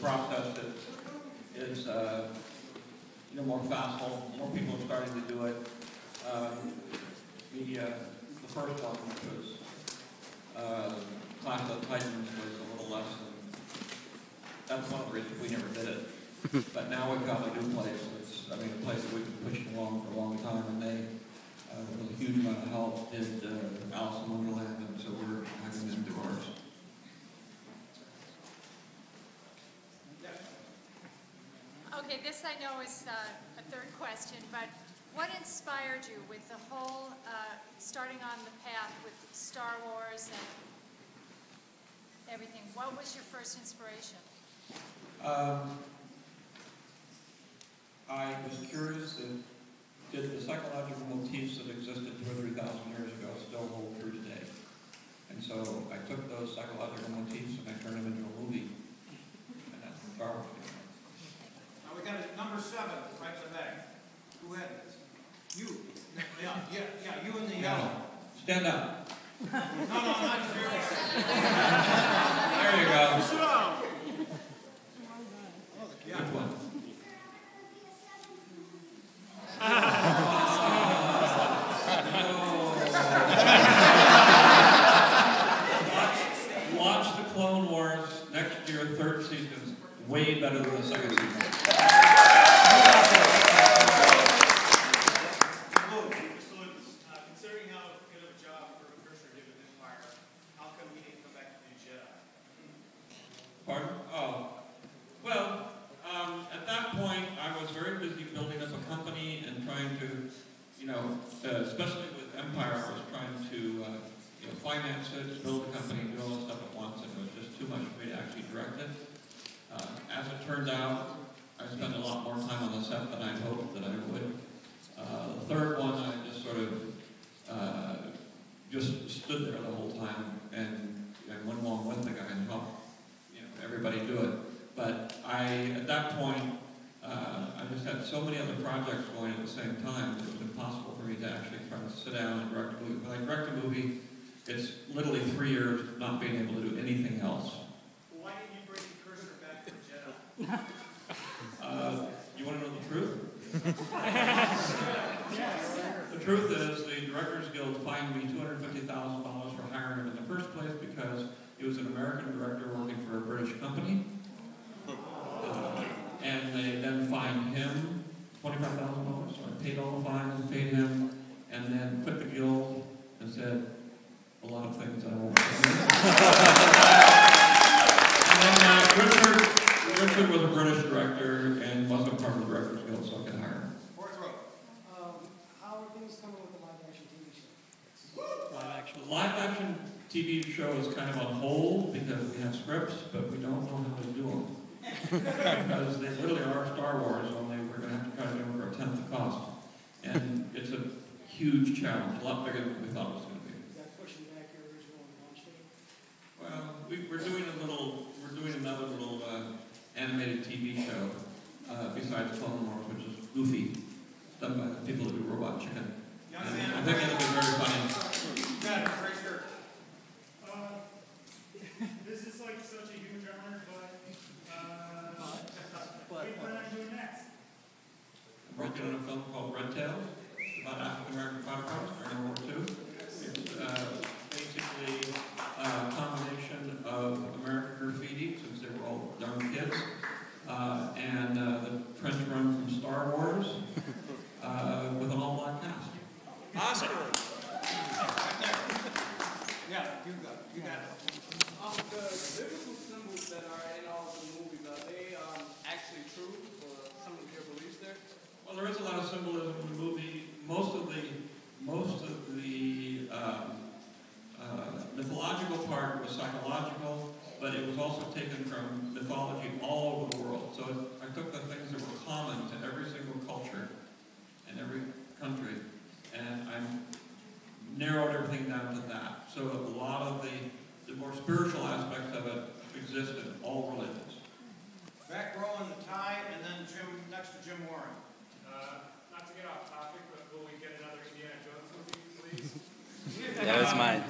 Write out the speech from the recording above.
process that is more facile. More people are starting to do it. The first one, which was Clash of the Titans, was a little less than. That's one of the reasons we never did it. But now we've got a new place. It's, a place that we've been pushing along for a long time, and they, with a huge amount of help, did Alice in Wonderland, and so we're having them do ours. Okay, this I know is a third question, but what inspired you with the whole starting on the path with Star Wars and everything? What was your first inspiration? I was curious that did the psychological motifs that existed 2,000 or 3,000 years ago still hold true today? And so I took those psychological motifs and I turned them into a movie. And that's what Star Wars came from. Now we got it, number 7, right in the back. Who had this? You. Yeah, you in the yellow. Stand up. No, not you. There you go. Sit down. Yeah. Which one? Watch the Clone Wars next year, 3rd season. Way better than the 2nd season. Considering how good of a job Kirshner did with Empire, how come he didn't come back to do Jedi? Pardon? Oh. Well, at that point, I was very busy building up a company and trying to, especially with Empire, I was trying to, finance it, build a company, do all this stuff at once, and it was just too much for me to actually direct it. As it turned out, I spent a lot more time on the set than I hoped that I would. The third one, I just sort of just stood there the whole time and went along with the guy and helped everybody do it. But at that point, I just had so many other projects going at the same time that it was impossible for me to actually try to sit down and direct a movie. When I direct a movie, it's literally 3 years of not being able to do anything else. Well, why didn't you bring Kirshner back to Jedi? You want to know the truth? The truth is, the Directors Guild fined me $250,000 for hiring him in the first place because he was an American director working for a British company. And they then fined him $25,000. So I paid all the fines, paid him, and then quit the guild and said a lot of things I won't say. And then Richard was a British director and wasn't part of the Directors Guild, so I could hire him. 4th row. How are things coming with the live-action TV show? The live-action TV show is kind of on hold because we have scripts, but we don't know how to do them. Because they literally are Star Wars, only we're going to have to try to do them for a 10th the cost. And it's a huge challenge, a lot bigger than we thought it was going to be. Is that pushing back your original launch date? Well, we're doing another little animated TV show besides Clone Wars, which is Goofy, done by the people who do Robot Chicken. Young And man. I think it'll be very funny. Got it, right here. This is like such a huge honor, but what do you plan on doing next? I'm working on a film called Red Tails, about African-American firefighters during World War II. It's basically a combination of American graffiti, since they were all young kids, and the trench run from Star Wars with an all-black cast. Oscar. Yeah, you got it. The biblical symbols that are in all the movies, are they actually true for some of your beliefs there? Well, there is a lot of symbolism in the movie. Most of the mythological part was psychological, but it was also taken from mythology all over the world. So I took the things that were common to every single culture and every country, and I narrowed everything down to that. So a lot of the more spiritual aspects of it exist in all religions. Back row in the tie, and then Jim next to Jim Warren. Not to get off topic, but will we get another Indiana Jones movie, please? That was mine.